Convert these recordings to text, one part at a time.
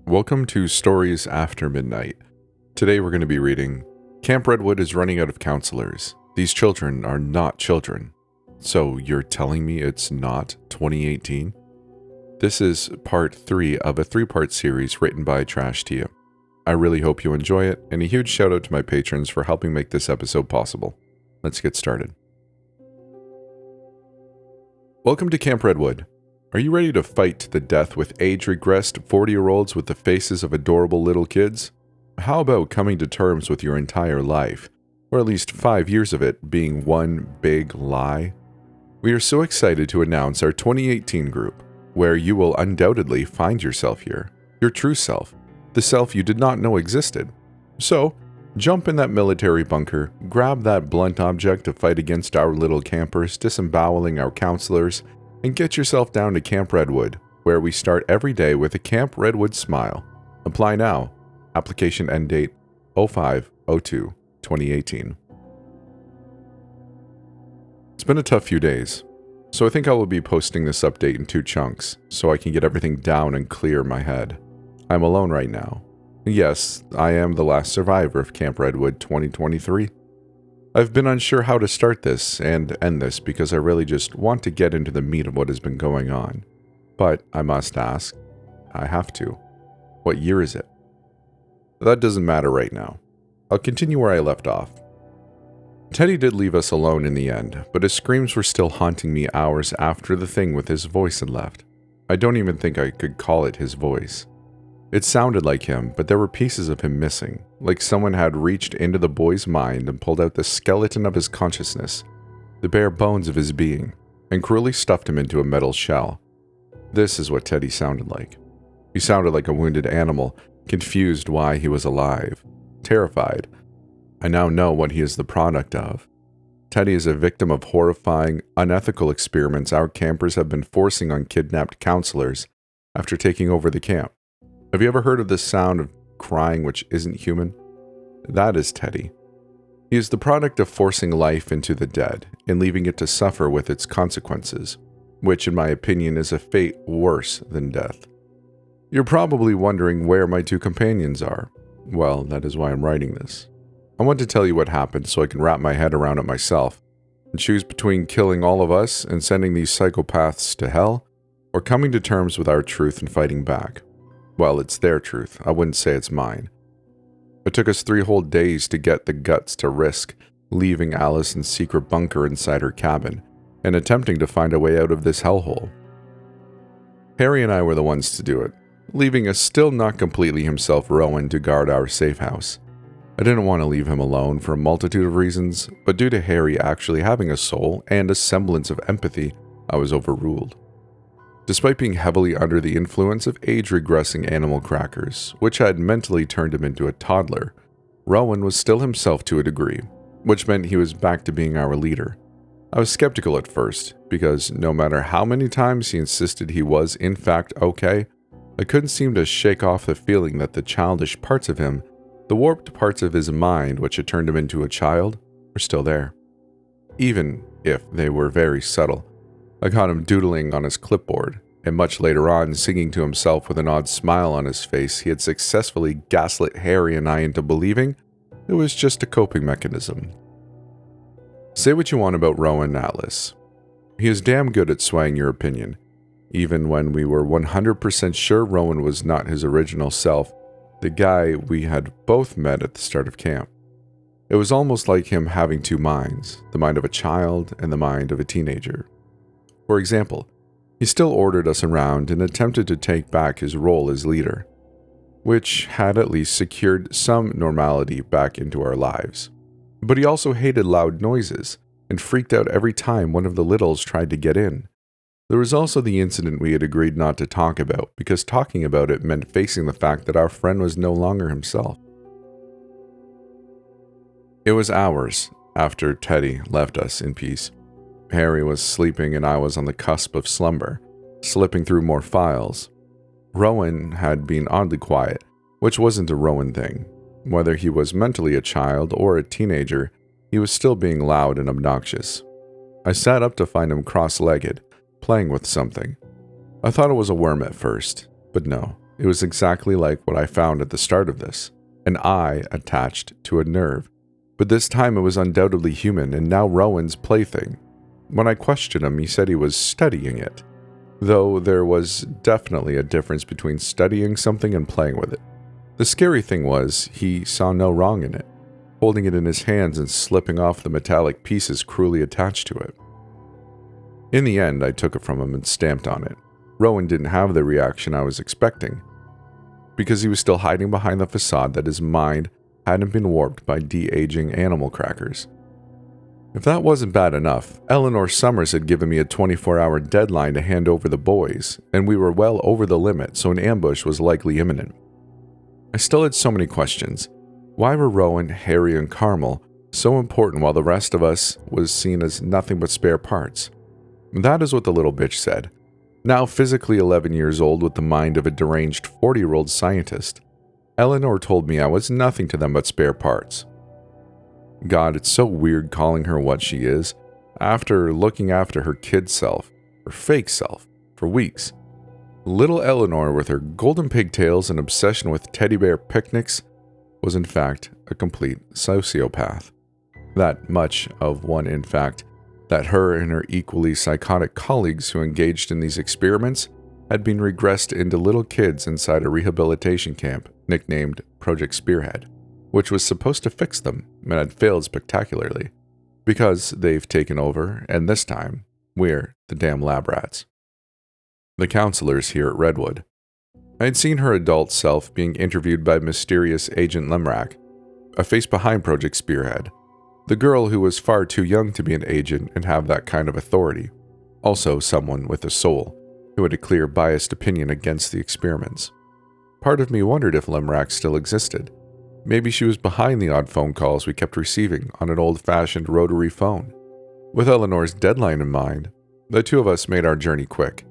Welcome to Stories After Midnight. Today we're going to be reading Camp Redwood is running out of counselors. These children are not children. So you're telling me it's not 2018? This is part 3 of a 3-part series written by Trash Tia. I really hope you enjoy it, and a huge shout out to my patrons for helping make this episode possible. Let's get started. Welcome to Camp Redwood. Are you ready to fight to the death with age-regressed 40-year-olds with the faces of adorable little kids? How about coming to terms with your entire life, or at least 5 years of it, being one big lie? We are so excited to announce our 2018 group, where you will undoubtedly find yourself here, your true self, the self you did not know existed. So, jump in that military bunker, grab that blunt object to fight against our little campers, disemboweling our counselors, and get yourself down to Camp Redwood, where we start every day with a Camp Redwood smile. Apply now. Application end date 05/02/2018. It's been a tough few days, so I think I will be posting this update in 2 chunks, so I can get everything down and clear in my head. I'm alone right now. Yes, I am the last survivor of Camp Redwood 2023. I've been unsure how to start this and end this because I really just want to get into the meat of what has been going on. But I must ask, I have to. What year is it? That doesn't matter right now. I'll continue where I left off. Teddy did leave us alone in the end, but his screams were still haunting me hours after the thing with his voice had left. I don't even think I could call it his voice. It sounded like him, but there were pieces of him missing, like someone had reached into the boy's mind and pulled out the skeleton of his consciousness, the bare bones of his being, and cruelly stuffed him into a metal shell. This is what Teddy sounded like. He sounded like a wounded animal, confused why he was alive, terrified. I now know what he is the product of. Teddy is a victim of horrifying, unethical experiments our campers have been forcing on kidnapped counselors after taking over the camp. Have you ever heard of this sound of crying which isn't human? That is Teddy. He is the product of forcing life into the dead and leaving it to suffer with its consequences, which in my opinion is a fate worse than death. You're probably wondering where my 2 companions are. Well, that is why I'm writing this. I want to tell you what happened so I can wrap my head around it myself and choose between killing all of us and sending these psychopaths to hell, or coming to terms with our truth and fighting back. Well, it's their truth. I wouldn't say it's mine. It took us 3 whole days to get the guts to risk leaving Allison's secret bunker inside her cabin and attempting to find a way out of this hellhole. Harry and I were the ones to do it, leaving a still not completely himself Rowan to guard our safe house. I didn't want to leave him alone for a multitude of reasons, but due to Harry actually having a soul and a semblance of empathy, I was overruled. Despite being heavily under the influence of age-regressing animal crackers, which had mentally turned him into a toddler, Rowan was still himself to a degree, which meant he was back to being our leader. I was skeptical at first, because no matter how many times he insisted he was in fact okay, I couldn't seem to shake off the feeling that the childish parts of him, the warped parts of his mind which had turned him into a child, were still there. Even if they were very subtle. I caught him doodling on his clipboard, and much later on singing to himself with an odd smile on his face he had successfully gaslit Harry and I into believing it was just a coping mechanism. Say what you want about Rowan Atlas. He is damn good at swaying your opinion. Even when we were 100% sure Rowan was not his original self, the guy we had both met at the start of camp. It was almost like him having 2 minds, the mind of a child and the mind of a teenager. For example, he still ordered us around and attempted to take back his role as leader, which had at least secured some normality back into our lives. But he also hated loud noises and freaked out every time one of the littles tried to get in. There was also the incident we had agreed not to talk about because talking about it meant facing the fact that our friend was no longer himself. It was hours after Teddy left us in peace. Harry was sleeping and I was on the cusp of slumber, slipping through more files. Rowan had been oddly quiet, which wasn't a Rowan thing. Whether he was mentally a child or a teenager, he was still being loud and obnoxious. I sat up to find him cross-legged, playing with something. I thought it was a worm at first, but no, It was exactly like what I found at the start of this, an eye attached to a nerve. But this time it was undoubtedly human and now Rowan's plaything. When I questioned him, he said he was studying it, though there was definitely a difference between studying something and playing with it. The scary thing was, he saw no wrong in it, holding it in his hands and slipping off the metallic pieces cruelly attached to it. In the end, I took it from him and stamped on it. Rowan didn't have the reaction I was expecting, because he was still hiding behind the facade that his mind hadn't been warped by de-aging animal crackers. If that wasn't bad enough, Eleanor Summers had given me a 24-hour deadline to hand over the boys, and we were well over the limit, so an ambush was likely imminent. I still had so many questions. Why were Rowan, Harry, and Carmel so important while the rest of us was seen as nothing but spare parts? That is what the little bitch said. Now physically 11 years old with the mind of a deranged 40-year-old scientist, Eleanor told me I was nothing to them but spare parts. God, it's so weird calling her what she is, after looking after her kid self, or fake self, for weeks. Little Eleanor, with her golden pigtails and obsession with teddy bear picnics, was in fact a complete sociopath. That much of one, in fact, that her and her equally psychotic colleagues who engaged in these experiments had been regressed into little kids inside a rehabilitation camp nicknamed Project Spearhead, which was supposed to fix them and had failed spectacularly, because they've taken over, and this time, we're the damn lab rats. The counselors here at Redwood. I had seen her adult self being interviewed by mysterious Agent Lemrak, a face behind Project Spearhead, the girl who was far too young to be an agent and have that kind of authority, also someone with a soul, who had a clear biased opinion against the experiments. Part of me wondered if Lemrak still existed. Maybe she was behind the odd phone calls we kept receiving on an old-fashioned rotary phone. With Eleanor's deadline in mind, the two of us made our journey quick.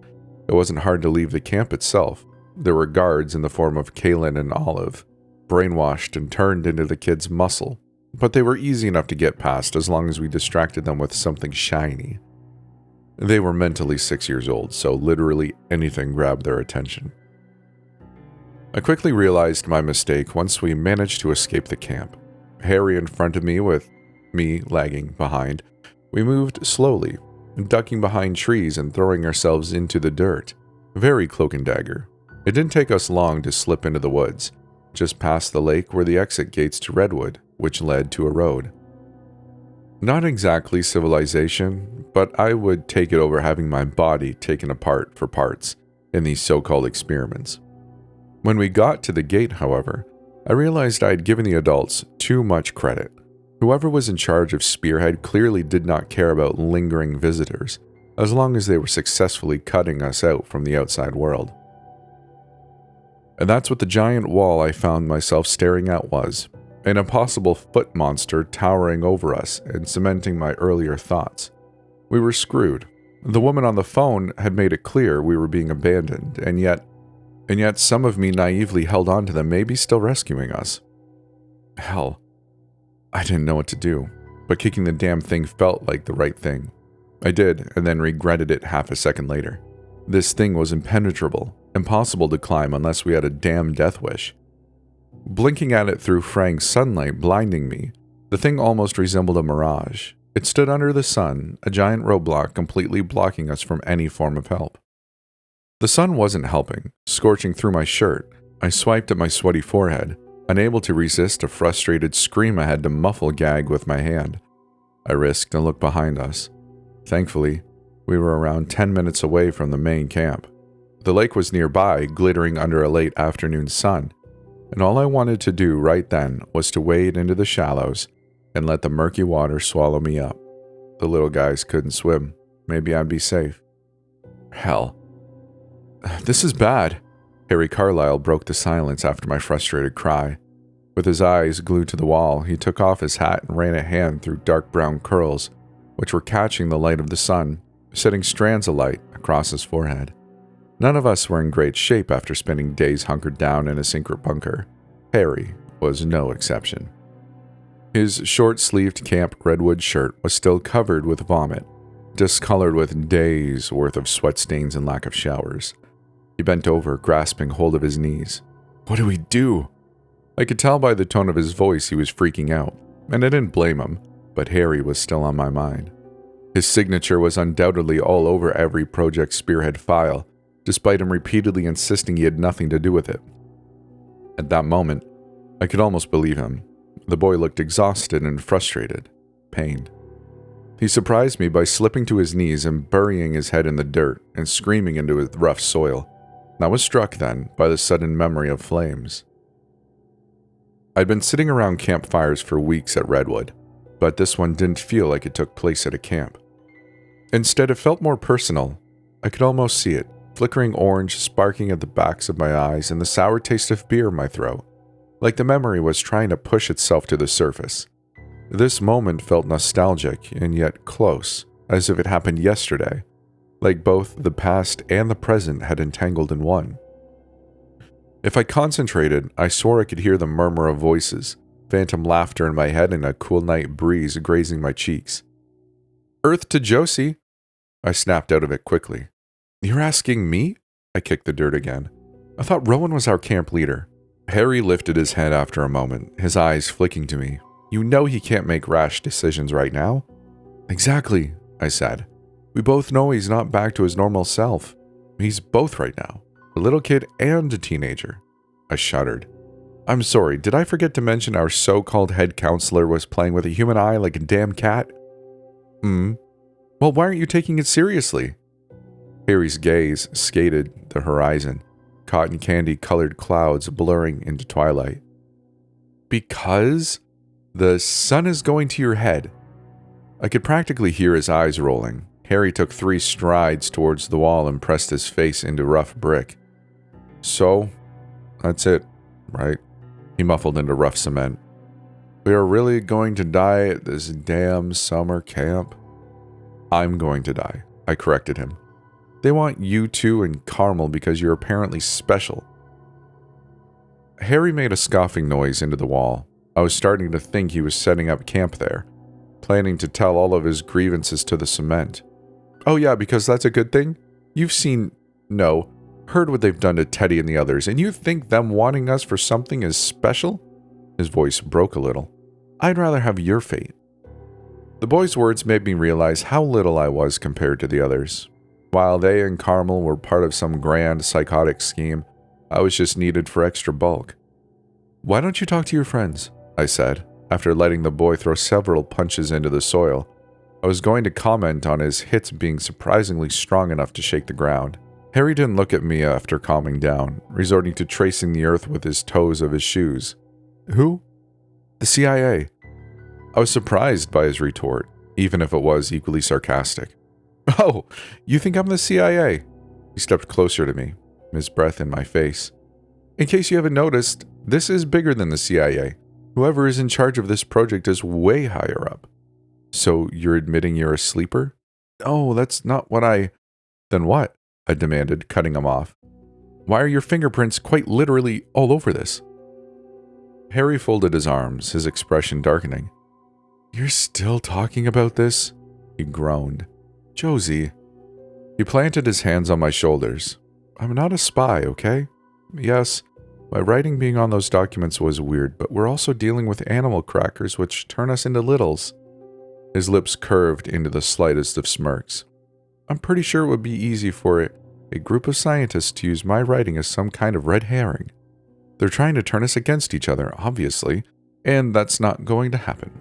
It wasn't hard to leave the camp itself. There were guards in the form of Kaylin and Olive, brainwashed and turned into the kids' muscle, but they were easy enough to get past as long as we distracted them with something shiny. They were mentally 6 years old, so literally anything grabbed their attention. I quickly realized my mistake once we managed to escape the camp. Harry in front of me with me lagging behind. We moved slowly, ducking behind trees and throwing ourselves into the dirt. Very cloak and dagger. It didn't take us long to slip into the woods. Just past the lake were the exit gates to Redwood, which led to a road. Not exactly civilization, but I would take it over having my body taken apart for parts in these so-called experiments. When we got to the gate, however, I realized I had given the adults too much credit. Whoever was in charge of Spearhead clearly did not care about lingering visitors, as long as they were successfully cutting us out from the outside world. And that's what the giant wall I found myself staring at was, an impossible foot monster towering over us and cementing my earlier thoughts. We were screwed. The woman on the phone had made it clear we were being abandoned, and yet some of me naively held on to them, maybe still rescuing us. Hell, I didn't know what to do, but kicking the damn thing felt like the right thing. I did, and then regretted it half a second later. This thing was impenetrable, impossible to climb unless we had a damn death wish. Blinking at it through Frank's sunlight blinding me, the thing almost resembled a mirage. It stood under the sun, a giant roadblock completely blocking us from any form of help. The sun wasn't helping, scorching through my shirt. I swiped at my sweaty forehead, unable to resist a frustrated scream I had to muffle gag with my hand. I risked and looked behind us. Thankfully, we were around 10 minutes away from the main camp. The lake was nearby, glittering under a late afternoon sun, and all I wanted to do right then was to wade into the shallows and let the murky water swallow me up. The little guys couldn't swim. Maybe I'd be safe. Hell. This is bad. Harry Carlyle broke the silence after my frustrated cry. With his eyes glued to the wall, he took off his hat and ran a hand through dark brown curls, which were catching the light of the sun, setting strands of light across his forehead. None of us were in great shape after spending days hunkered down in a secret bunker. Harry was no exception. His short-sleeved camp Redwood shirt was still covered with vomit, discolored with days' worth of sweat stains and lack of showers. He bent over, grasping hold of his knees. What do we do? I could tell by the tone of his voice he was freaking out, and I didn't blame him, but Harry was still on my mind. His signature was undoubtedly all over every Project Spearhead file, despite him repeatedly insisting he had nothing to do with it. At that moment, I could almost believe him. The boy looked exhausted and frustrated, pained. He surprised me by slipping to his knees and burying his head in the dirt and screaming into the rough soil. I was struck then by the sudden memory of flames. I'd been sitting around campfires for weeks at Redwood, but this one didn't feel like it took place at a camp. Instead, it felt more personal. I could almost see it, flickering orange, sparking at the backs of my eyes, and the sour taste of beer in my throat, like the memory was trying to push itself to the surface. This moment felt nostalgic and yet close, as if it happened yesterday, like both the past and the present had entangled in one. If I concentrated, I swore I could hear the murmur of voices, phantom laughter in my head and a cool night breeze grazing my cheeks. Earth to Josie! I snapped out of it quickly. You're asking me? I kicked the dirt again. I thought Rowan was our camp leader. Harry lifted his head after a moment, his eyes flicking to me. You know he can't make rash decisions right now. Exactly, I said. We both know he's not back to his normal self. He's both right now. A little kid and a teenager. I shuddered. I'm sorry, did I forget to mention our so-called head counselor was playing with a human eye like a damn cat? Well, why aren't you taking it seriously? Harry's gaze skated the horizon, cotton candy-colored clouds blurring into twilight. Because the sun is going to your head. I could practically hear his eyes rolling. Harry took 3 strides towards the wall and pressed his face into rough brick. So, that's it, right? He muffled into rough cement. We are really going to die at this damn summer camp? I'm going to die, I corrected him. They want you two and Carmel because you're apparently special. Harry made a scoffing noise into the wall. I was starting to think he was setting up camp there, planning to tell all of his grievances to the cement. Oh yeah, because that's a good thing? You've heard what they've done to Teddy and the others, and you think them wanting us for something is special? His voice broke a little. I'd rather have your fate. The boy's words made me realize how little I was compared to the others. While they and Carmel were part of some grand psychotic scheme, I was just needed for extra bulk. Why don't you talk to your friends? I said, after letting the boy throw several punches into the soil. I was going to comment on his hits being surprisingly strong enough to shake the ground. Harry didn't look at me after calming down, resorting to tracing the earth with his toes of his shoes. Who? The CIA. I was surprised by his retort, even if it was equally sarcastic. Oh, you think I'm the CIA? He stepped closer to me, his breath in my face. In case you haven't noticed, this is bigger than the CIA. Whoever is in charge of this project is way higher up. So you're admitting you're a sleeper? Oh, that's not what I... Then what? I demanded, cutting him off. Why are your fingerprints quite literally all over this? Harry folded his arms, his expression darkening. You're still talking about this? He groaned. Josie. He planted his hands on my shoulders. I'm not a spy, okay? Yes, my writing being on those documents was weird, but we're also dealing with animal crackers which turn us into littles. His lips curved into the slightest of smirks. I'm pretty sure it would be easy for a group of scientists to use my writing as some kind of red herring. They're trying to turn us against each other, obviously, and that's not going to happen.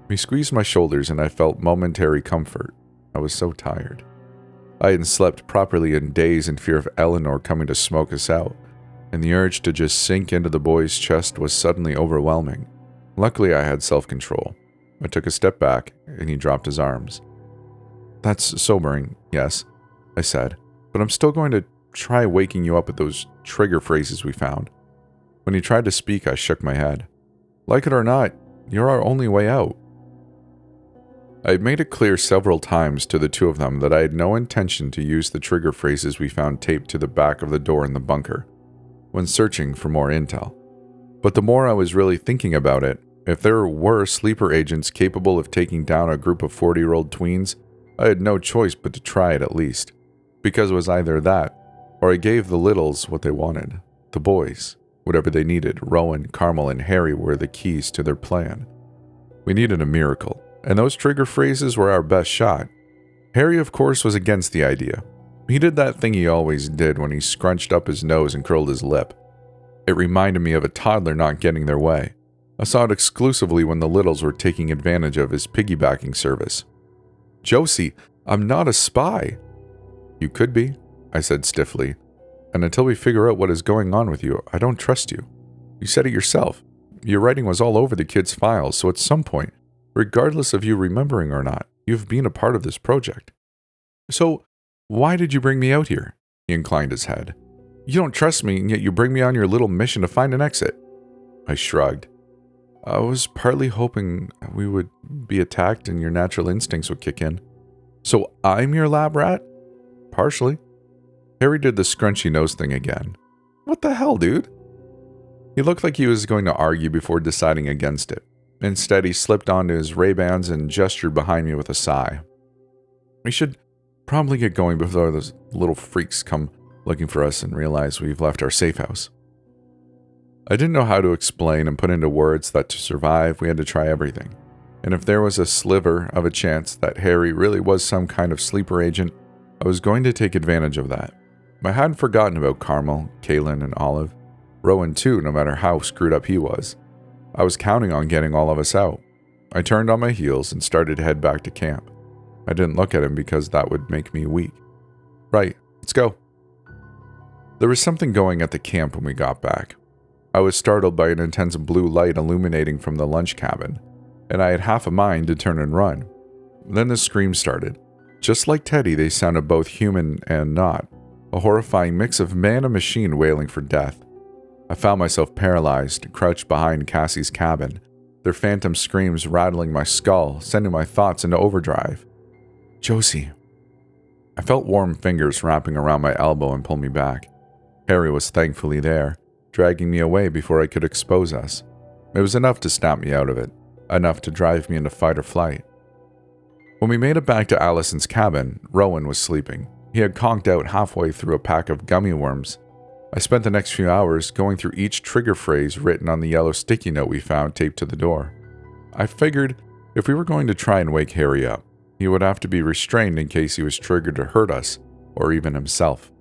He squeezed my shoulders and I felt momentary comfort. I was so tired. I hadn't slept properly in days in fear of Eleanor coming to smoke us out, and the urge to just sink into the boy's chest was suddenly overwhelming. Luckily, I had self-control. I took a step back, and he dropped his arms. That's sobering, yes, I said, but I'm still going to try waking you up with those trigger phrases we found. When he tried to speak, I shook my head. Like it or not, you're our only way out. I had made it clear several times to the two of them that I had no intention to use the trigger phrases we found taped to the back of the door in the bunker when searching for more intel. But the more I was really thinking about it, if there were sleeper agents capable of taking down a group of 40-year-old tweens, I had no choice but to try it at least, because it was either that Or I gave the littles what they wanted. The boys, whatever they needed. Rowan, Carmel, and Harry were the keys to their plan. We needed a miracle, and those trigger phrases were our best shot. Harry, of course, was against the idea. He did that thing he always did when he scrunched up his nose and curled his lip. It reminded me of a toddler not getting their way. I saw it exclusively when the littles were taking advantage of his piggybacking service. "Josie, I'm not a spy." "You could be," I said stiffly. "And until we figure out what is going on with you, I don't trust you. You said it yourself. Your writing was all over the kids' files, so at some point, regardless of you remembering or not, you've been a part of this project. So, why did you bring me out here?" He inclined his head. "You don't trust me, and yet you bring me on your little mission to find an exit." I shrugged. "I was partly hoping we would be attacked and your natural instincts would kick in." "So I'm your lab rat?" "Partially." Harry did the scrunchy nose thing again. "What the hell, dude?" He looked like he was going to argue before deciding against it. Instead, he slipped onto his Ray-Bans and gestured behind me with a sigh. "We should probably get going before those little freaks come looking for us and realize we've left our safe house." I didn't know how to explain and put into words that to survive, we had to try everything. And if there was a sliver of a chance that Harry really was some kind of sleeper agent, I was going to take advantage of that. I hadn't forgotten about Carmel, Kaylin, and Olive. Rowan too, no matter how screwed up he was. I was counting on getting all of us out. I turned on my heels and started to head back to camp. I didn't look at him because that would make me weak. "Right, let's go." There was something going at the camp when we got back. I was startled by an intense blue light illuminating from the lunch cabin, and I had half a mind to turn and run. Then the screams started. Just like Teddy, they sounded both human and not, a horrifying mix of man and machine wailing for death. I found myself paralyzed, crouched behind Cassie's cabin, their phantom screams rattling my skull, sending my thoughts into overdrive. "Josie." I felt warm fingers wrapping around my elbow and pull me back. Harry was thankfully there, dragging me away before I could expose us. It was enough to snap me out of it, enough to drive me into fight or flight. When we made it back to Allison's cabin, Rowan was sleeping. He had conked out halfway through a pack of gummy worms. I spent the next few hours going through each trigger phrase written on the yellow sticky note we found taped to the door. I figured if we were going to try and wake Harry up, he would have to be restrained in case he was triggered to hurt us, or even himself.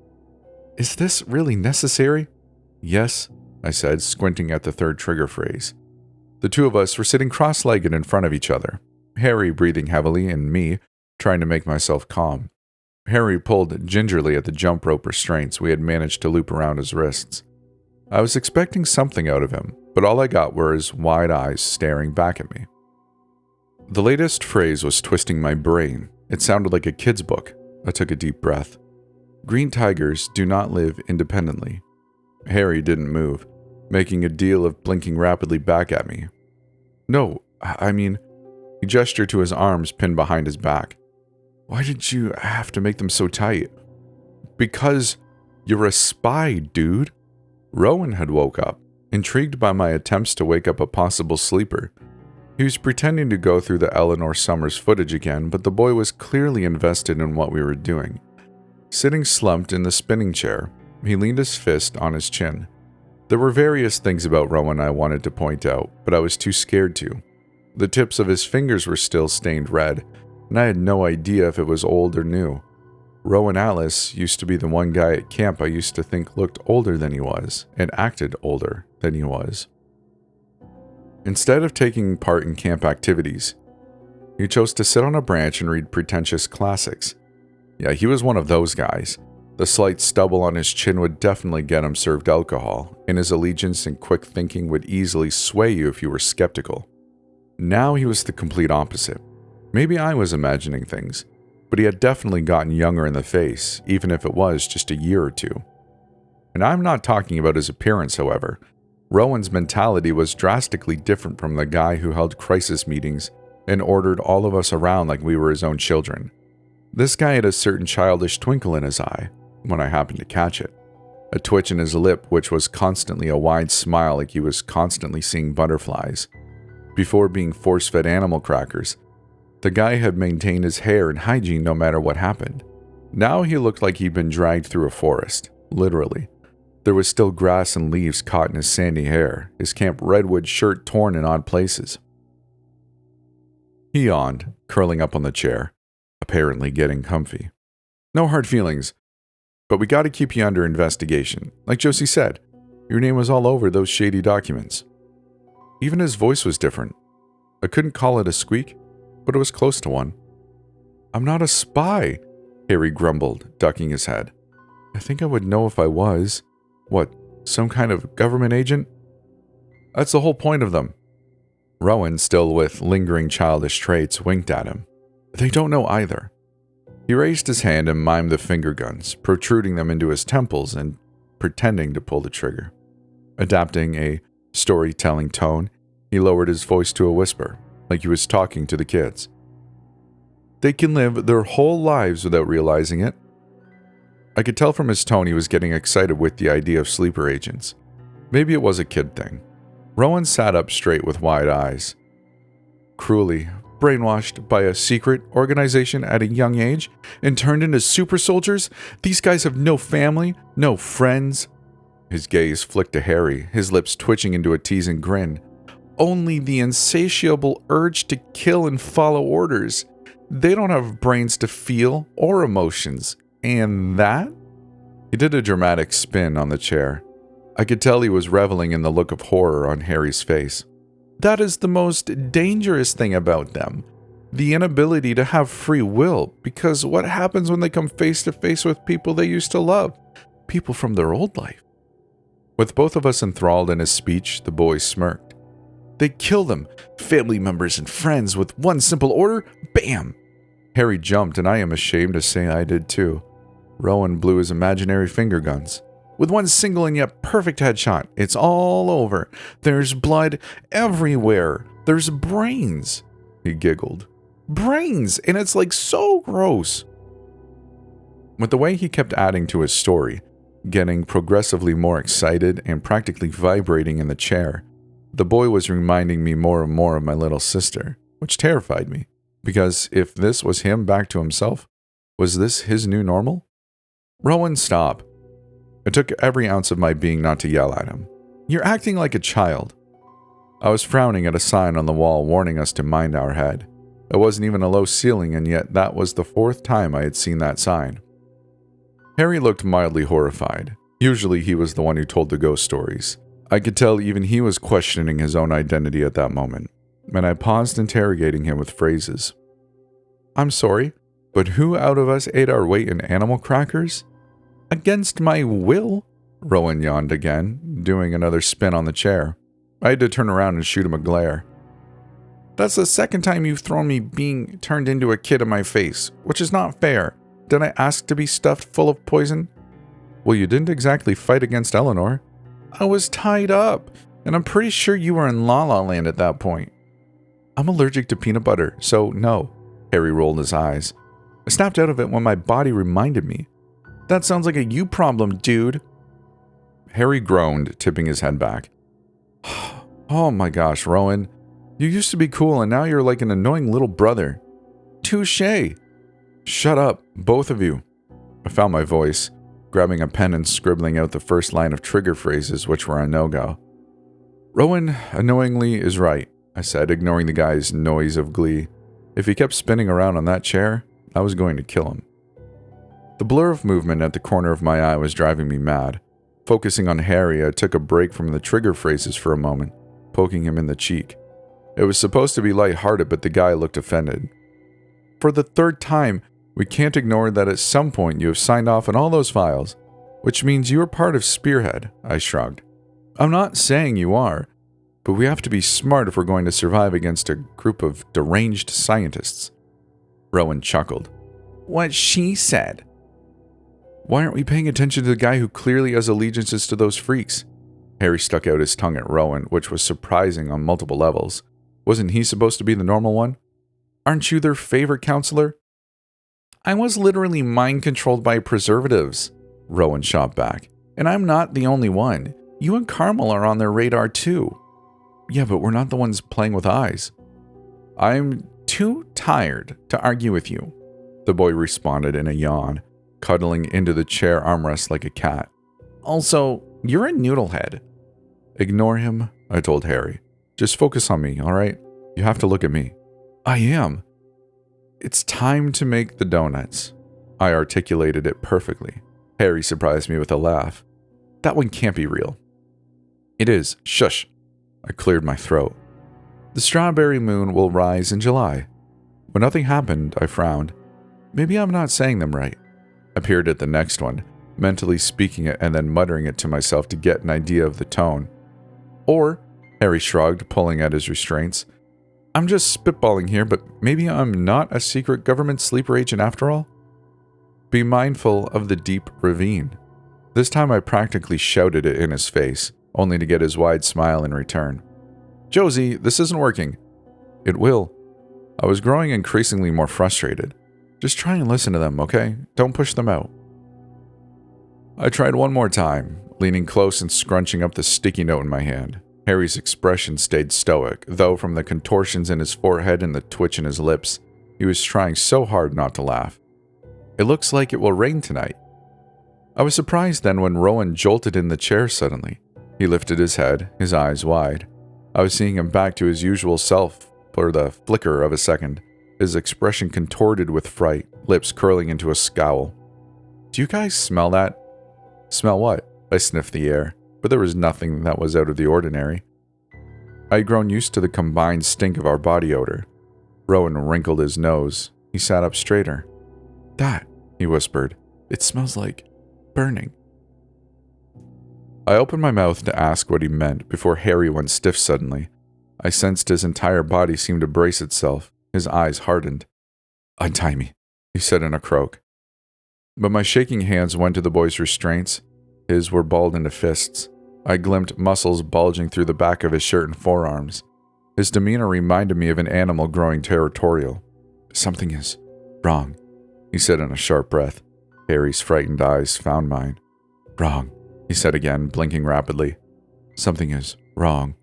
"Is this really necessary?" "Yes," I said, squinting at the third trigger phrase. The two of us were sitting cross-legged in front of each other, Harry breathing heavily and me trying to make myself calm. Harry pulled gingerly at the jump rope restraints we had managed to loop around his wrists. I was expecting something out of him, but all I got were his wide eyes staring back at me. The latest phrase was twisting my brain. It sounded like a kid's book. I took a deep breath. "Green tigers do not live independently." Harry didn't move, making a deal of blinking rapidly back at me. "No, I mean..." He gestured to his arms pinned behind his back. "Why did you have to make them so tight?" "Because you're a spy, dude." Rowan had woke up, intrigued by my attempts to wake up a possible sleeper. He was pretending to go through the Eleanor Summers footage again, but the boy was clearly invested in what we were doing. Sitting slumped in the spinning chair, he leaned his fist on his chin. There were various things about Rowan I wanted to point out, but I was too scared to. The tips of his fingers were still stained red, and I had no idea if it was old or new. Rowan Atlas used to be the one guy at camp I used to think looked older than he was, and acted older than he was. Instead of taking part in camp activities, he chose to sit on a branch and read pretentious classics. Yeah, he was one of those guys. The slight stubble on his chin would definitely get him served alcohol, and his allegiance and quick thinking would easily sway you if you were skeptical. Now he was the complete opposite. Maybe I was imagining things, but he had definitely gotten younger in the face, even if it was just a year or two. And I'm not talking about his appearance, however. Rowan's mentality was drastically different from the guy who held crisis meetings and ordered all of us around like we were his own children. This guy had a certain childish twinkle in his eye, when I happened to catch it. A twitch in his lip, which was constantly a wide smile like he was constantly seeing butterflies. Before being force-fed animal crackers, the guy had maintained his hair and hygiene no matter what happened. Now he looked like he'd been dragged through a forest. literally. There was still grass and leaves caught in his sandy hair, his Camp Redwood shirt torn in odd places. He yawned, curling up on the chair, apparently getting comfy. No hard feelings, but we gotta keep you under investigation. Like Josie said, your name was all over those shady documents. Even his voice was different. I couldn't call it a squeak, but it was close to one. I'm not a spy, Harry grumbled, ducking his head. I think I would know if I was. What, some kind of government agent? That's the whole point of them. Rowan, still with lingering childish traits, winked at him. They don't know either. He raised his hand and mimed the finger guns, protruding them into his temples and pretending to pull the trigger. Adapting a storytelling tone, he lowered his voice to a whisper, like he was talking to the kids. They can live their whole lives without realizing it. I could tell from his tone he was getting excited with the idea of sleeper agents. Maybe it was a kid thing. Rowan sat up straight with wide eyes. Cruelly brainwashed by a secret organization at a young age and turned into super soldiers? These guys have no family, no friends. His gaze flicked to Harry, his lips twitching into a teasing grin. Only the insatiable urge to kill and follow orders. They don't have brains to feel or emotions. And that? He did a dramatic spin on the chair. I could tell he was reveling in the look of horror on Harry's face. That is the most dangerous thing about them. The inability to have free will, because what happens when they come face to face with people they used to love? People from their old life. With both of us enthralled in his speech, the boy smirked. They kill them, family members and friends, with one simple order, bam! Harry jumped, and I am ashamed to say I did too. Rowan blew his imaginary finger guns. With one single and yet perfect headshot, it's all over. There's blood everywhere. There's brains. He giggled. Brains! And it's like so gross. With the way he kept adding to his story, getting progressively more excited and practically vibrating in the chair, the boy was reminding me more and more of my little sister, which terrified me. Because if this was him back to himself, was this his new normal? Rowan, stop. It took every ounce of my being not to yell at him. You're acting like a child. I was frowning at a sign on the wall warning us to mind our head. It wasn't even a low ceiling, and yet that was the 4th time I had seen that sign. Harry looked mildly horrified. Usually he was the one who told the ghost stories. I could tell even he was questioning his own identity at that moment, and I paused interrogating him with phrases. I'm sorry, but who out of us ate our weight in animal crackers? Against my will? Rowan yawned again, doing another spin on the chair. I had to turn around and shoot him a glare. That's the 2nd time you've thrown me being turned into a kid in my face, which is not fair. Did I ask to be stuffed full of poison? Well, you didn't exactly fight against Eleanor. I was tied up, and I'm pretty sure you were in La La Land at that point. I'm allergic to peanut butter, so no. Harry rolled his eyes. I snapped out of it when my body reminded me. That sounds like a you problem, dude. Harry groaned, tipping his head back. Oh my gosh, Rowan. You used to be cool, and now you're like an annoying little brother. Touché. Shut up, both of you. I found my voice, grabbing a pen and scribbling out the first line of trigger phrases, which were a no-go. Rowan, annoyingly, is right, I said, ignoring the guy's noise of glee. If he kept spinning around on that chair, I was going to kill him. The blur of movement at the corner of my eye was driving me mad. Focusing on Harry, I took a break from the trigger phrases for a moment, poking him in the cheek. It was supposed to be lighthearted, but the guy looked offended. For the 3rd time, we can't ignore that at some point you have signed off on all those files, which means you are part of Spearhead, I shrugged. I'm not saying you are, but we have to be smart if we're going to survive against a group of deranged scientists. Rowan chuckled. What she said. Why aren't we paying attention to the guy who clearly has allegiances to those freaks? Harry stuck out his tongue at Rowan, which was surprising on multiple levels. Wasn't he supposed to be the normal one? Aren't you their favorite counselor? I was literally mind-controlled by preservatives, Rowan shot back. And I'm not the only one. You and Carmel are on their radar too. Yeah, but we're not the ones playing with eyes. I'm too tired to argue with you, the boy responded in a yawn, cuddling into the chair armrest like a cat. Also, you're a noodlehead. Ignore him, I told Harry. Just focus on me, alright? You have to look at me. I am. It's time to make the donuts. I articulated it perfectly. Harry surprised me with a laugh. That one can't be real. It is. Shush. I cleared my throat. The strawberry moon will rise in July. When nothing happened, I frowned. Maybe I'm not saying them right. I peered at the next one, mentally speaking it and then muttering it to myself to get an idea of the tone. Or, Harry shrugged, pulling at his restraints, I'm just spitballing here, but maybe I'm not a secret government sleeper agent after all? Be mindful of the deep ravine. This time I practically shouted it in his face, only to get his wide smile in return. Josie, this isn't working. It will. I was growing increasingly more frustrated. Just try and listen to them, okay? Don't push them out. I tried one more time, leaning close and scrunching up the sticky note in my hand. Harry's expression stayed stoic, though from the contortions in his forehead and the twitch in his lips, he was trying so hard not to laugh. It looks like it will rain tonight. I was surprised then when Rowan jolted in the chair suddenly. He lifted his head, his eyes wide. I was seeing him back to his usual self for the flicker of a second, his expression contorted with fright, lips curling into a scowl. Do you guys smell that? Smell what? I sniffed the air, but there was nothing that was out of the ordinary. I had grown used to the combined stink of our body odor. Rowan wrinkled his nose. He sat up straighter. That, he whispered. It smells like burning. I opened my mouth to ask what he meant before Harry went stiff suddenly. I sensed his entire body seemed to brace itself. His eyes hardened. Untie me, he said in a croak. But my shaking hands went to the boy's restraints. His were balled into fists. I glimpsed muscles bulging through the back of his shirt and forearms. His demeanor reminded me of an animal growing territorial. Something is wrong, he said in a sharp breath. Harry's frightened eyes found mine. Wrong, he said again, blinking rapidly. Something is wrong.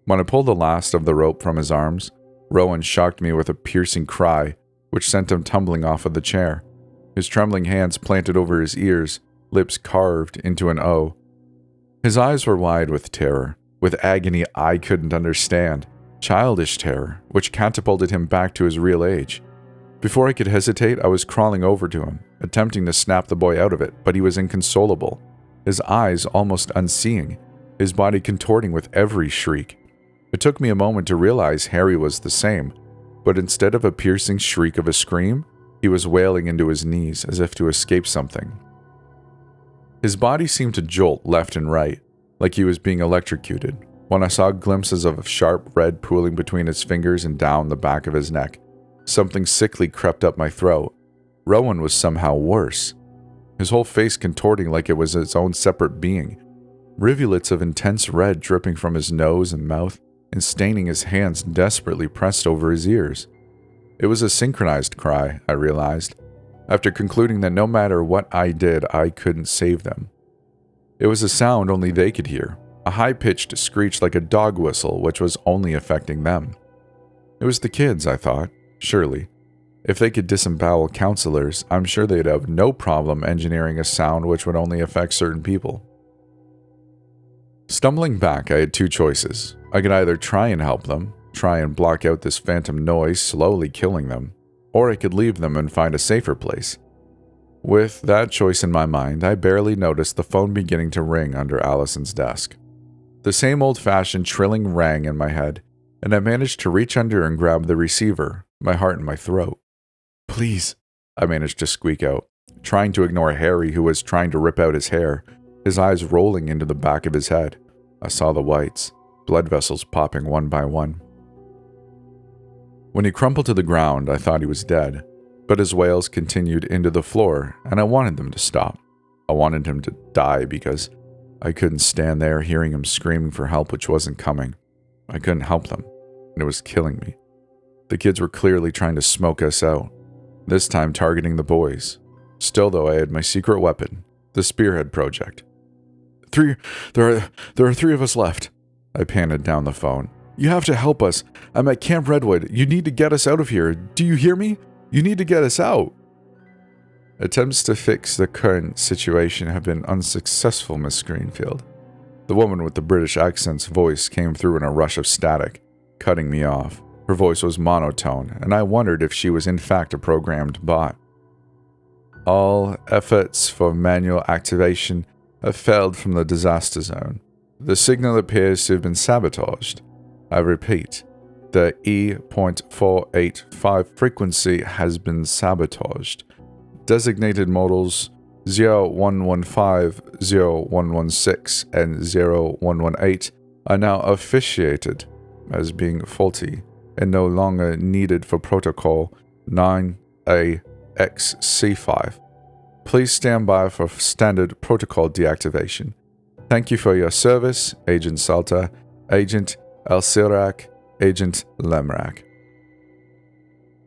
When I pulled the last of the rope from his arms, Rowan shocked me with a piercing cry, which sent him tumbling off of the chair. His trembling hands planted over his ears, lips carved into an O. His eyes were wide with terror, with agony I couldn't understand, childish terror, which catapulted him back to his real age. Before I could hesitate, I was crawling over to him, attempting to snap the boy out of it, but he was inconsolable, his eyes almost unseeing, his body contorting with every shriek. It took me a moment to realize Harry was the same, but instead of a piercing shriek of a scream, he was wailing into his knees as if to escape something. His body seemed to jolt left and right, like he was being electrocuted, when I saw glimpses of sharp red pooling between his fingers and down the back of his neck. Something sickly crept up my throat. Rowan was somehow worse, his whole face contorting like it was its own separate being, rivulets of intense red dripping from his nose and mouth, and staining his hands desperately pressed over his ears. It was a synchronized cry, I realized, after concluding that no matter what I did, I couldn't save them. It was a sound only they could hear, a high-pitched screech like a dog whistle, which was only affecting them. It was the kids, I thought, surely. If they could disembowel counselors, I'm sure they'd have no problem engineering a sound which would only affect certain people. Stumbling back, I had two choices. I could either try and help them, try and block out this phantom noise slowly killing them, or I could leave them and find a safer place. With that choice in my mind, I barely noticed the phone beginning to ring under Allison's desk. The same old-fashioned trilling rang in my head, and I managed to reach under and grab the receiver, my heart in my throat. Please, I managed to squeak out, trying to ignore Harry who was trying to rip out his hair, his eyes rolling into the back of his head. I saw the whites, blood vessels popping one by one. When he crumpled to the ground, I thought he was dead, but his wails continued into the floor, and I wanted them to stop. I wanted him to die because I couldn't stand there hearing him screaming for help which wasn't coming. I couldn't help them, and it was killing me. The kids were clearly trying to smoke us out, this time targeting the boys. Still, though, I had my secret weapon, the Spearhead Project. There are 3 of us left, I panted down the phone. You have to help us. I'm at Camp Redwood. You need to get us out of here. Do you hear me? You need to get us out. Attempts to fix the current situation have been unsuccessful, Miss Greenfield. The woman with the British accent's voice came through in a rush of static, cutting me off. Her voice was monotone, and I wondered if she was in fact a programmed bot. All efforts for manual activation have failed from the disaster zone. The signal appears to have been sabotaged. I repeat, the E.485 frequency has been sabotaged. Designated models 0115, 0116, and 0118 are now officiated as being faulty and no longer needed for Protocol 9AXC5. Please stand by for standard protocol deactivation. Thank you for your service, Agent Salta, Agent Elsirak, Agent Lemrak.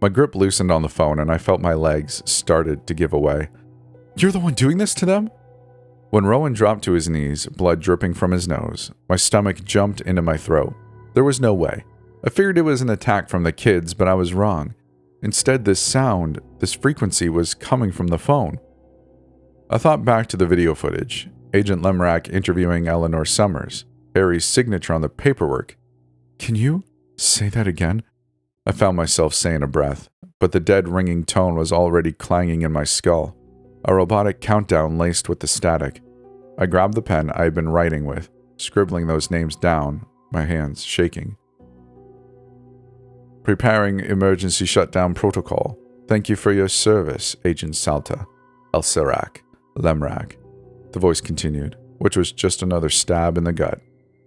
My grip loosened on the phone and I felt my legs started to give away. You're the one doing this to them? When Rowan dropped to his knees, blood dripping from his nose, my stomach jumped into my throat. There was no way. I figured it was an attack from the kids, but I was wrong. Instead, this sound, this frequency was coming from the phone. I thought back to the video footage. Agent Lemrak interviewing Eleanor Summers, Harry's signature on the paperwork. Can you say that again? I found myself saying a breath, but the dead ringing tone was already clanging in my skull, a robotic countdown laced with the static. I grabbed the pen I had been writing with, scribbling those names down, my hands shaking. Preparing emergency shutdown protocol. Thank you for your service, Agent Salta, Elsirak, Lemrak. The voice continued, which was just another stab in the gut.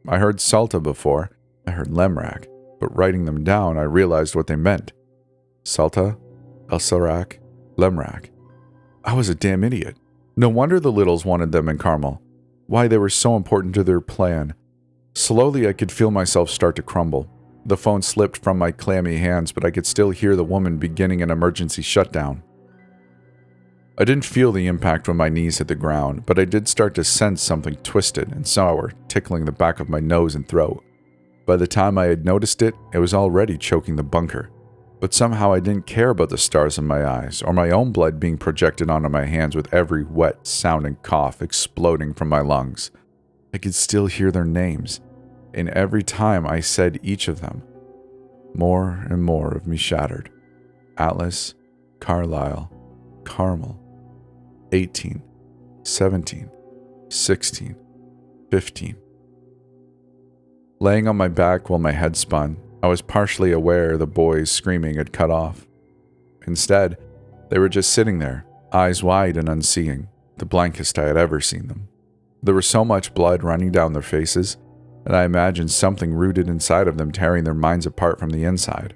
I heard Salta before, I heard Lemrak, but writing them down I realized what they meant. Salta, Elsirak, Lemrak. I was a damn idiot. No wonder the Littles wanted them in Carmel. Why they were so important to their plan. Slowly I could feel myself start to crumble. The phone slipped from my clammy hands, but I could still hear the woman beginning an emergency shutdown. I didn't feel the impact when my knees hit the ground, but I did start to sense something twisted and sour tickling the back of my nose and throat. By the time I had noticed it, it was already choking the bunker. But somehow I didn't care about the stars in my eyes, or my own blood being projected onto my hands with every wet-sounding cough exploding from my lungs. I could still hear their names, and every time I said each of them, more and more of me shattered. Atlas, Carlisle, Carmel, 18, 17, 16, 15. Laying on my back while my head spun, I was partially aware the boys' screaming had cut off. Instead, they were just sitting there, eyes wide and unseeing, the blankest I had ever seen them. There was so much blood running down their faces, and I imagined something rooted inside of them tearing their minds apart from the inside.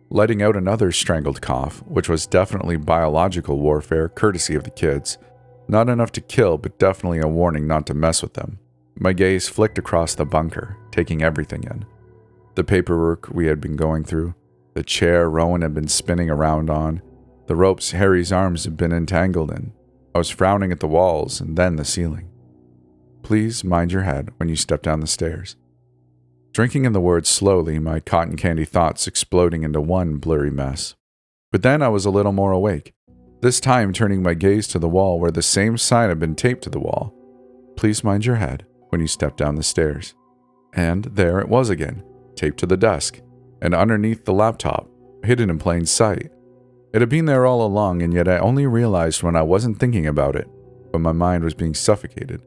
Letting out another strangled cough, which was definitely biological warfare courtesy of the kids. Not enough to kill, but definitely a warning not to mess with them. My gaze flicked across the bunker, taking everything in. The paperwork we had been going through, the chair Rowan had been spinning around on, the ropes Harry's arms had been entangled in. I was frowning at the walls and then the ceiling. Please mind your head when you step down the stairs. Drinking in the words slowly, my cotton candy thoughts exploding into one blurry mess. But then I was a little more awake, this time turning my gaze to the wall where the same sign had been taped to the wall. Please mind your head when you step down the stairs. And there it was again, taped to the desk, and underneath the laptop, hidden in plain sight. It had been there all along, and yet I only realized when I wasn't thinking about it, but my mind was being suffocated.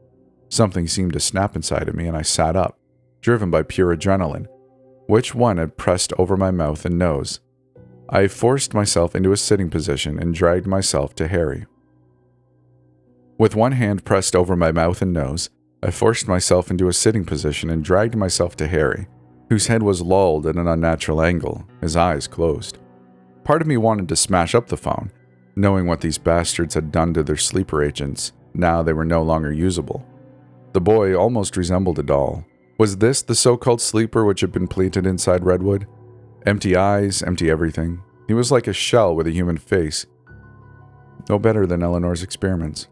Something seemed to snap inside of me, and I sat up, driven by pure adrenaline. Which one had pressed over my mouth and nose? I forced myself into a sitting position and dragged myself to Harry. With one hand pressed over my mouth and nose, I forced myself into a sitting position and dragged myself to Harry, whose head was lolled at an unnatural angle, his eyes closed. Part of me wanted to smash up the phone, knowing what these bastards had done to their sleeper agents. Now they were no longer usable. The boy almost resembled a doll. Was this the so-called sleeper which had been planted inside Redwood? Empty eyes, empty everything. He was like a shell with a human face. No better than Eleanor's experiments.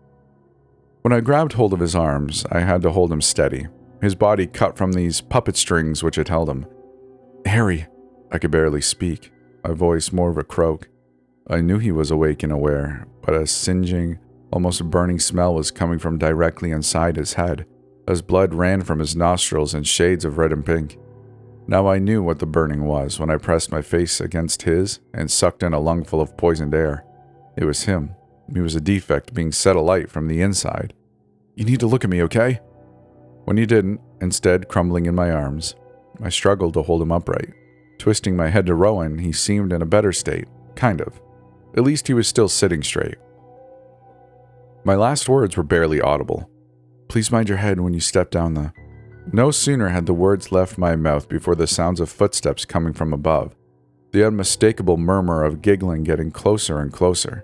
When I grabbed hold of his arms, I had to hold him steady, his body cut from these puppet strings which had held him. Harry, I could barely speak, my voice more of a croak. I knew he was awake and aware, but a singeing, almost burning smell was coming from directly inside his head, as blood ran from his nostrils in shades of red and pink. Now I knew what the burning was when I pressed my face against his and sucked in a lungful of poisoned air. It was him. He was a defect being set alight from the inside. "You need to look at me, okay?" When he didn't, instead crumbling in my arms, I struggled to hold him upright. Twisting my head to Rowan, he seemed in a better state. Kind of. At least he was still sitting straight. My last words were barely audible. "Please mind your head when you step down the..." No sooner had the words left my mouth before the sounds of footsteps coming from above, the unmistakable murmur of giggling getting closer and closer.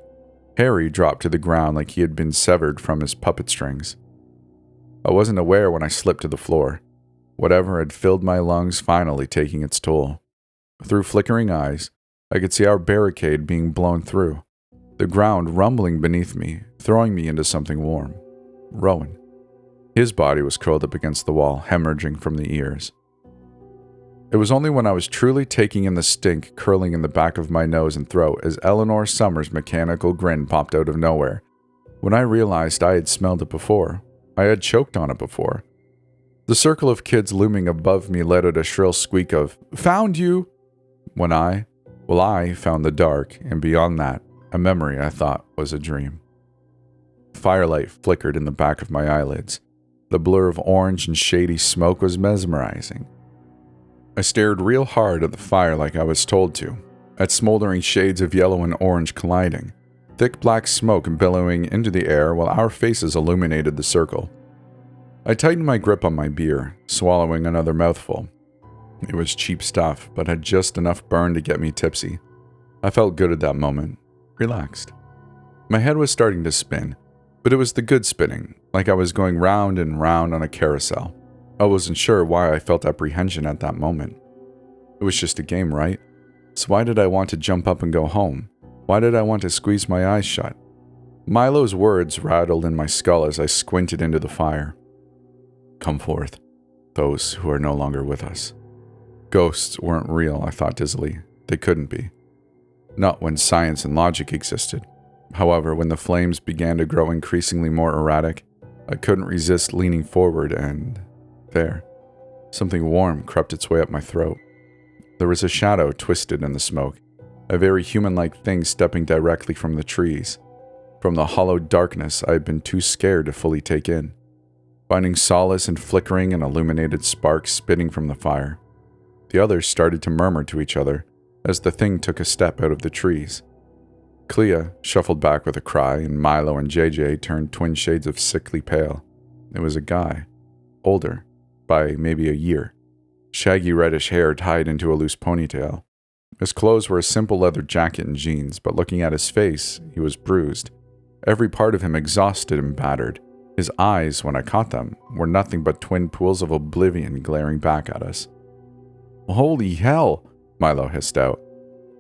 Harry dropped to the ground like he had been severed from his puppet strings. I wasn't aware when I slipped to the floor, whatever had filled my lungs finally taking its toll. Through flickering eyes, I could see our barricade being blown through, the ground rumbling beneath me, throwing me into something warm. Rowan. His body was curled up against the wall, hemorrhaging from the ears. It was only when I was truly taking in the stink curling in the back of my nose and throat as Eleanor Summers' mechanical grin popped out of nowhere, when I realized I had smelled it before. I had choked on it before. The circle of kids looming above me let out a shrill squeak of, "Found you!" When I found the dark, and beyond that, a memory I thought was a dream. Firelight flickered in the back of my eyelids. The blur of orange and shady smoke was mesmerizing. I stared real hard at the fire like I was told to, at smoldering shades of yellow and orange colliding, thick black smoke billowing into the air while our faces illuminated the circle. I tightened my grip on my beer, swallowing another mouthful. It was cheap stuff, but had just enough burn to get me tipsy. I felt good at that moment, relaxed. My head was starting to spin, but it was the good spinning, like I was going round and round on a carousel. I wasn't sure why I felt apprehension at that moment. It was just a game, right? So why did I want to jump up and go home? Why did I want to squeeze my eyes shut? Milo's words rattled in my skull as I squinted into the fire. "Come forth, those who are no longer with us." Ghosts weren't real, I thought dizzily. They couldn't be. Not when science and logic existed. However, when the flames began to grow increasingly more erratic, I couldn't resist leaning forward and... there. Something warm crept its way up my throat. There was a shadow twisted in the smoke, a very human-like thing stepping directly from the trees. From the hollow darkness I had been too scared to fully take in, finding solace in flickering and illuminated sparks spitting from the fire. The others started to murmur to each other as the thing took a step out of the trees. Clea shuffled back with a cry, and Milo and JJ turned twin shades of sickly pale. It was a guy, older, by maybe a year. Shaggy reddish hair tied into a loose ponytail. His clothes were a simple leather jacket and jeans, but looking at his face, he was bruised. Every part of him exhausted and battered. His eyes, when I caught them, were nothing but twin pools of oblivion glaring back at us. "Holy hell," Milo hissed out.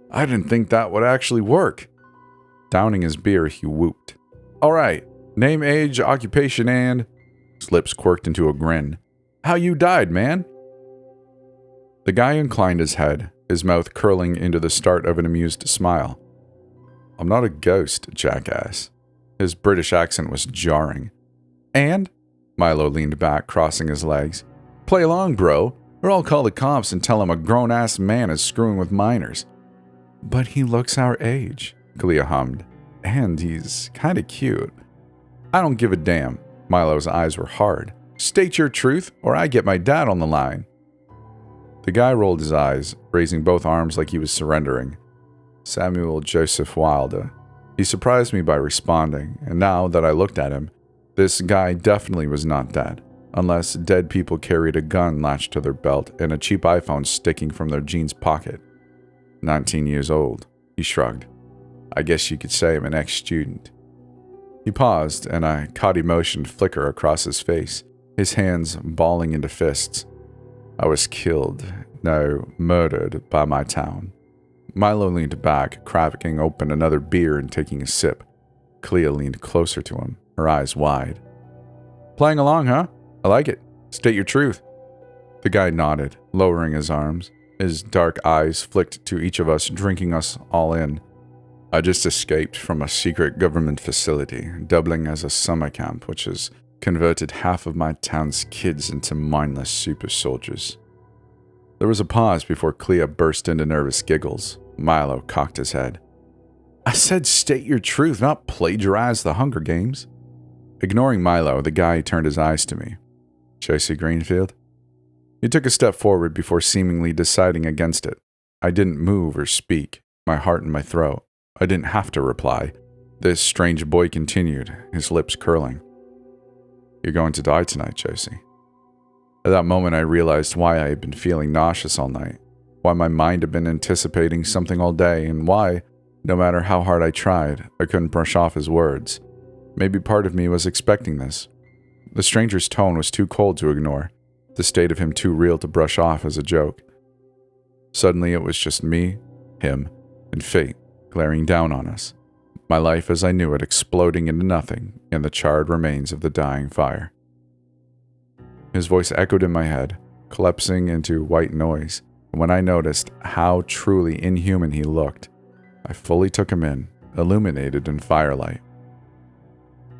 "I didn't think that would actually work." Downing his beer, he whooped. "All right, name, age, occupation, and..." His lips quirked into a grin. "How you died, man?" The guy inclined his head, his mouth curling into the start of an amused smile. "I'm not a ghost, jackass." His British accent was jarring. "And?" Milo leaned back, crossing his legs. "Play along, bro, or I'll call the cops and tell him a grown-ass man is screwing with minors." "But he looks our age," Clea hummed. "And he's kinda cute." "I don't give a damn." Milo's eyes were hard. "State your truth, or I get my dad on the line." The guy rolled his eyes, raising both arms like he was surrendering. Samuel Joseph Wilder. He surprised me by responding, and now that I looked at him, this guy definitely was not dead, unless dead people carried a gun latched to their belt and a cheap iPhone sticking from their jeans pocket. 19 years old, he shrugged. "I guess you could say I'm an ex-student." He paused, and I caught emotion flicker across his face, his hands balling into fists. "I was killed, no, murdered by my town." Milo leaned back, cracking open another beer and taking a sip. Clea leaned closer to him, her eyes wide. "Playing along, huh? I like it. State your truth." The guy nodded, lowering his arms. His dark eyes flicked to each of us, drinking us all in. I just escaped from a secret government facility, doubling as a summer camp, which has converted half of my town's kids into mindless super soldiers. There was a pause before Clea burst into nervous giggles. Milo cocked his head. I said state your truth, not plagiarize the Hunger Games. Ignoring Milo, the guy turned his eyes to me. J.C. Greenfield? He took a step forward before seemingly deciding against it. I didn't move or speak, my heart in my throat. I didn't have to reply. This strange boy continued, his lips curling. You're going to die tonight, J.C. At that moment, I realized why I had been feeling nauseous all night, why my mind had been anticipating something all day, and why, no matter how hard I tried, I couldn't brush off his words. Maybe part of me was expecting this. The stranger's tone was too cold to ignore, the state of him too real to brush off as a joke. Suddenly, it was just me, him, and fate glaring down on us. My life as I knew it exploding into nothing in the charred remains of the dying fire. His voice echoed in my head, collapsing into white noise, and when I noticed how truly inhuman he looked, I fully took him in, illuminated in firelight.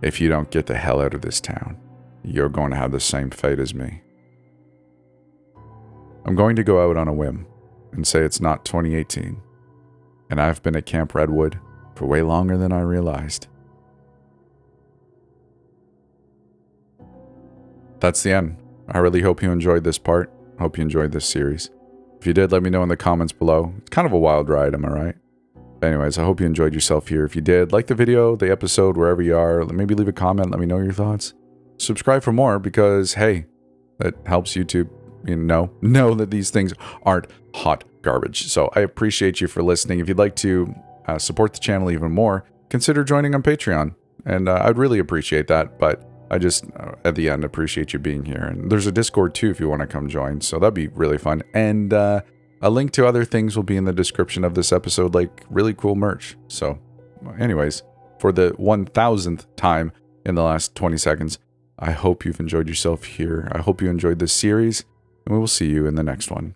If you don't get the hell out of this town, you're going to have the same fate as me. I'm going to go out on a whim and say it's not 2018, and I've been at Camp Redwood for way longer than I realized. That's the end. I really hope you enjoyed this part. I hope you enjoyed this series. If you did, let me know in the comments below. It's kind of a wild ride, am I right? Anyways, I hope you enjoyed yourself here. If you did, like the video, the episode, wherever you are, maybe leave a comment, let me know your thoughts. Subscribe for more because, hey, that helps YouTube, know that these things aren't hot garbage. So I appreciate you for listening. If you'd like to support the channel even more, consider joining on Patreon. And I'd really appreciate that. But I just, at the end, appreciate you being here. And there's a Discord too if you want to come join. So that'd be really fun. And a link to other things will be in the description of this episode, like really cool merch. So anyways, for the 1000th time in the last 20 seconds, I hope you've enjoyed yourself here. I hope you enjoyed this series. And we will see you in the next one.